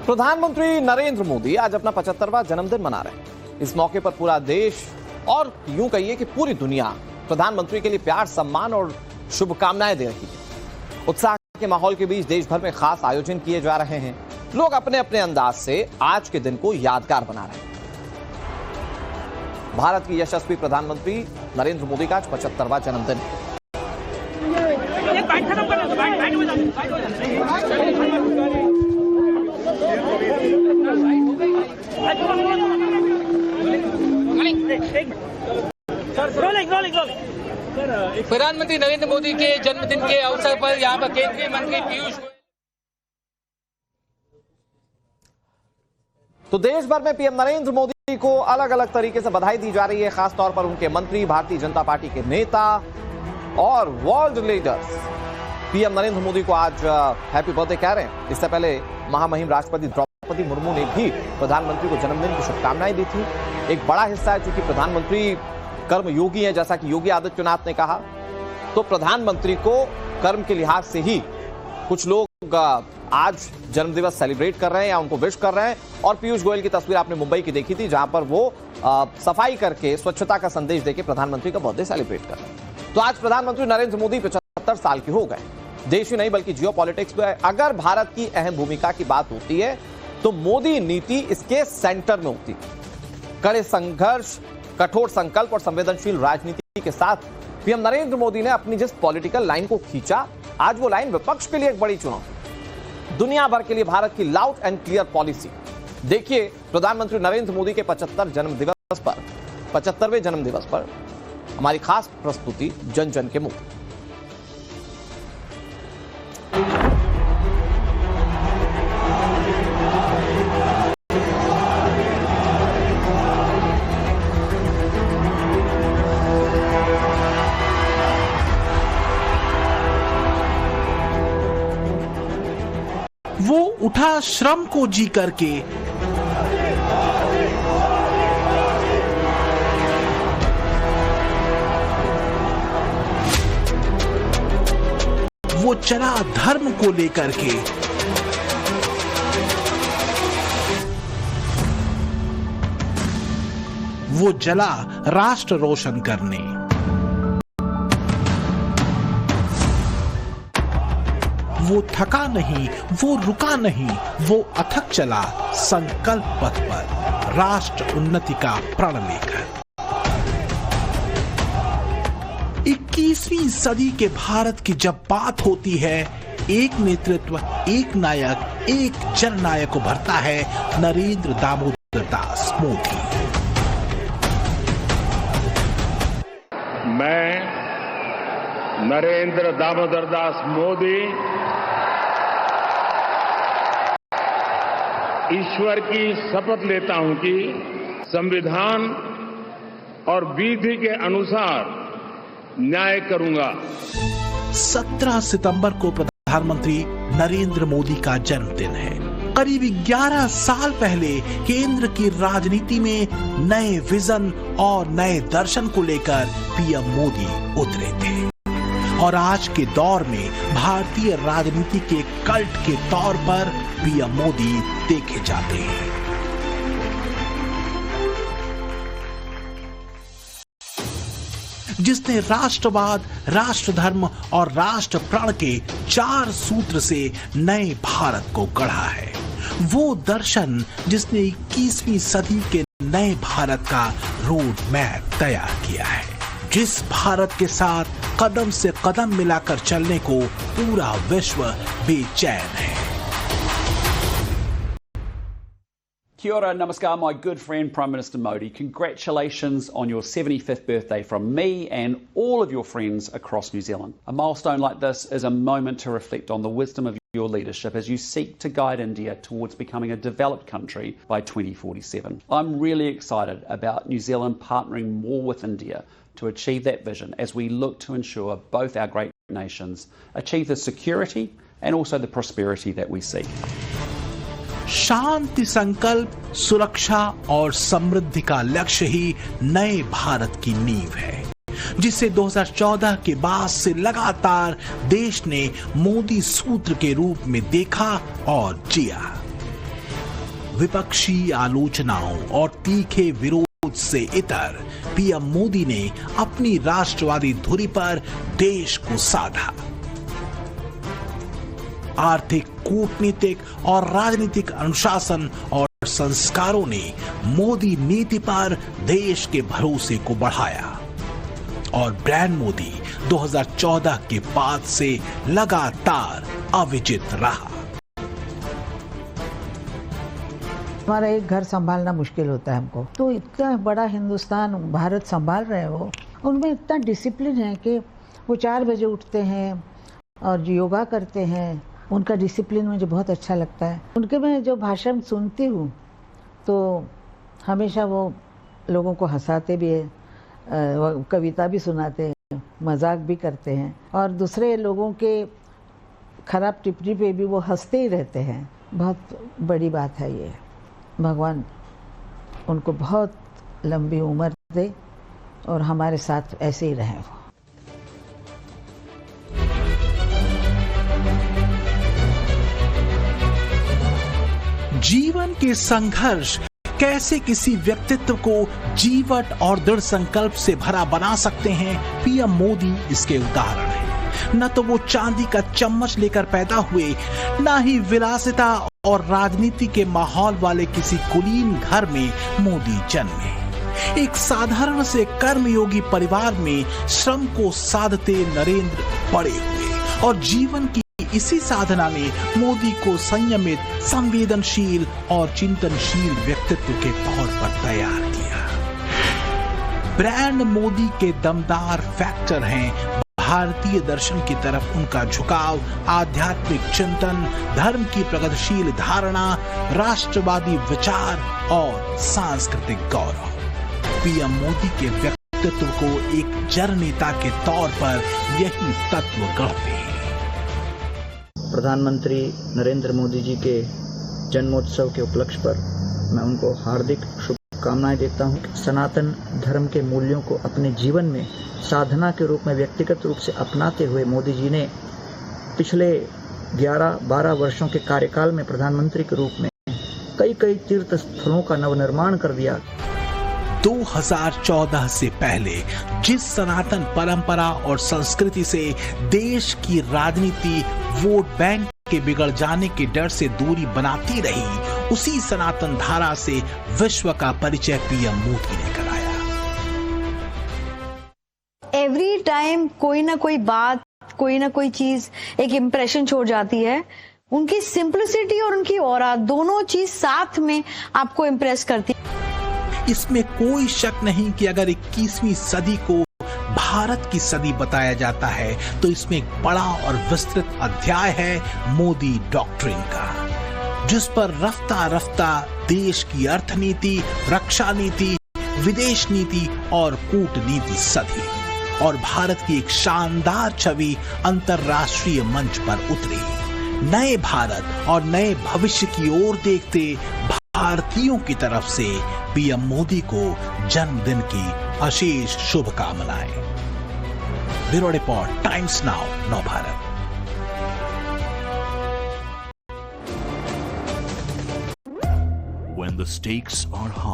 प्रधानमंत्री नरेंद्र मोदी आज अपना 75वां जन्मदिन मना रहे हैं। इस मौके पर पूरा देश और यूं कहिए कि पूरी दुनिया प्रधानमंत्री के लिए प्यार, सम्मान और शुभकामनाएं दे रही है। उत्साह के माहौल के बीच देश भर में खास आयोजन किए जा रहे हैं। लोग अपने अपने अंदाज से आज के दिन को यादगार बना रहे हैं। भारत की यशस्वी प्रधानमंत्री नरेंद्र मोदी का आज 75वां जन्मदिन है। प्रधानमंत्री नरेंद्र मोदी के जन्मदिन के अवसर पर यहाँ पर केंद्रीय मंत्री पीयूष गोयल। तो देश भर में पीएम नरेंद्र मोदी को अलग अलग तरीके से बधाई दी जा रही है। खासतौर पर उनके मंत्री, भारतीय जनता पार्टी के नेता और world leaders PM Narendra Modi को आज हैप्पी बर्थडे कह रहे हैं। इससे पहले महामहिम राष्ट्रपति द्रौपदी मुर्मू ने भी प्रधानमंत्री को जन्मदिन की शुभकामनाएं दी थी। एक बड़ा हिस्सा है, चूंकि प्रधानमंत्री कर्मयोगी है, जैसा कि योगी आदित्यनाथ ने कहा, तो प्रधानमंत्री को कर्म के लिहाज से ही कुछ लोग आज जन्मदिवस सेलिब्रेट कर रहे हैं या उनको विश कर रहे हैं। और पीयूष गोयल की तस्वीर आपने मुंबई की देखी थी, जहां पर वो सफाई करके स्वच्छता का संदेश देके प्रधानमंत्री का बर्थडे सेलिब्रेट कर रहे हैं। तो आज प्रधानमंत्री नरेंद्र मोदी 75 साल के हो गए। देश ही नहीं बल्कि जियो पॉलिटिक्स में अगर भारत की अहम भूमिका की बात होती है तो मोदी नीति इसके सेंटर में होती है। कड़े संघर्ष, कठोर संकल्प और संवेदनशील राजनीति के साथ पीएम नरेंद्र मोदी ने अपनी जिस पॉलिटिकल लाइन को खींचा, आज वो लाइन विपक्ष के लिए एक बड़ी चुनौती, दुनिया भर के लिए भारत की लाउड एंड क्लियर पॉलिसी। देखिए प्रधानमंत्री नरेंद्र मोदी के 75वें जन्मदिवस पर हमारी खास प्रस्तुति जन जन के मुंह। वो उठा श्रम को जी करके, वो चला धर्म को लेकर के, वो जला राष्ट्र रोशन करने। वो थका नहीं, वो रुका नहीं, वो अथक चला संकल्प पथ पर राष्ट्र उन्नति का प्रण लेकर। 21वीं सदी के भारत की जब बात होती है, एक नेतृत्व, एक नायक, एक जननायक उभरता है, नरेंद्र दामोदर दास मोदी। मैं नरेंद्र दामोदर दास मोदी ईश्वर की शपथ लेता हूं कि संविधान और विधि के अनुसार न्याय करूंगा। 17 सितंबर को प्रधानमंत्री नरेंद्र मोदी का जन्मदिन है। करीब 11 साल पहले केंद्र की राजनीति में नए विजन और नए दर्शन को लेकर पीएम मोदी उतरे थे और आज के दौर में भारतीय राजनीति के कल्ट के तौर पर पीएम मोदी देखे जाते हैं। जिसने राष्ट्रवाद, राष्ट्रधर्म और राष्ट्र प्रण के 4 सूत्र से नए भारत को गढ़ा है। वो दर्शन जिसने 21वीं सदी के नए भारत का रोड मैप तैयार किया है, जिस भारत के साथ कदम से कदम मिलाकर चलने को पूरा विश्व बेचैन है। Kia ora, namaskar, my good friend Prime Minister Modi. Congratulations on your 75th birthday from me and all of your friends across New Zealand. A milestone like this is a moment to reflect on the wisdom of your leadership as you seek to guide India towards becoming a developed country by 2047. I'm really excited about New Zealand partnering more with India to achieve that vision as we look to ensure both our great nations achieve the security and also the prosperity that we seek. शांति संकल्प, सुरक्षा और समृद्धि का लक्ष्य ही नए भारत की नींव है, जिसे 2014 के बाद से लगातार देश ने मोदी सूत्र के रूप में देखा और जिया। विपक्षी आलोचनाओं और तीखे विरोध से इतर पीएम मोदी ने अपनी राष्ट्रवादी धुरी पर देश को साधा। आर्थिक, कूटनीतिक और राजनीतिक अनुशासन और संस्कारों ने मोदी नीति पर देश के भरोसे को बढ़ाया और ब्रांड मोदी 2014 के बाद से लगातार अविजित रहा। हमारा एक घर संभालना मुश्किल होता है हमको, तो इतना बड़ा हिंदुस्तान भारत संभाल रहे हो, उनमें इतना डिसिप्लिन है कि वो 4 बजे उठते हैं और योगा करते हैं। उनका डिसिप्लिन मुझे बहुत अच्छा लगता है। उनके मैं जो भाषण सुनती हूँ तो हमेशा वो लोगों को हंसाते भी है, कविता भी सुनाते हैं, मजाक भी करते हैं और दूसरे लोगों के खराब टिप्पणी पे भी वो हंसते ही रहते हैं। बहुत बड़ी बात है ये। भगवान उनको बहुत लंबी उम्र दे और हमारे साथ ऐसे ही रहें वो। जीवन के संघर्ष कैसे किसी व्यक्तित्व को जीवट और दृढ़ संकल्प से भरा बना सकते हैं, पीएम मोदी इसके उदाहरण हैं। न तो वो चांदी का चम्मच लेकर पैदा हुए, न ही विलासिता और राजनीति के माहौल वाले किसी कुलीन घर में मोदी जन्मे। एक साधारण से कर्मयोगी परिवार में श्रम को साधते नरेंद्र बड़े हुए और जीवन की इसी साधना ने मोदी को संयमित, संवेदनशील और चिंतनशील व्यक्तित्व के तौर पर तैयार किया। ब्रांड मोदी के दमदार फैक्टर हैं भारतीय दर्शन की तरफ उनका झुकाव, आध्यात्मिक चिंतन, धर्म की प्रगतिशील धारणा, राष्ट्रवादी विचार और सांस्कृतिक गौरव। पीएम मोदी के व्यक्तित्व को एक जन नेता के तौर पर यही तत्व गढ़ते हैं। प्रधानमंत्री नरेंद्र मोदी जी के जन्मोत्सव के उपलक्ष्य पर मैं उनको हार्दिक शुभकामनाएं देता हूं। सनातन धर्म के मूल्यों को अपने जीवन में साधना के रूप में व्यक्तिगत रूप से अपनाते हुए मोदी जी ने पिछले 11-12 वर्षों के कार्यकाल में प्रधानमंत्री के रूप में कई तीर्थ स्थलों का नवनिर्माण कर दिया। 2014 से पहले जिस सनातन परंपरा और संस्कृति से देश की राजनीति वोट बैंक के बिगड़ जाने के डर से दूरी बनाती रही, उसी सनातन धारा से विश्व का परिचय पीएम मोदी ने कराया। एवरी टाइम कोई ना कोई बात, कोई ना कोई चीज एक इम्प्रेशन छोड़ जाती है। उनकी सिंप्लिसिटी और उनकी ऑरा दोनों चीज साथ में आपको इम्प्रेस करती है। इसमें कोई शक नहीं कि अगर 21वीं सदी को भारत की सदी बताया जाता है तो इसमें एक बड़ा और विस्तृत अध्याय है मोदी डॉक्ट्रिन का, जिस पर रफ्ता रफ्ता देश की अर्थनीति, रक्षा नीति, विदेश नीति और कूटनीति सधी और भारत की एक शानदार छवि अंतर्राष्ट्रीय मंच पर उतरी। नए भारत और नए भविष्य की ओर देखते भारतीयों की तरफ से पीएम मोदी को जन्मदिन की अशेष शुभकामनाएं। ब्यूरो रिपोर्ट, टाइम्स नाउ, नव Bharat. When the stakes are high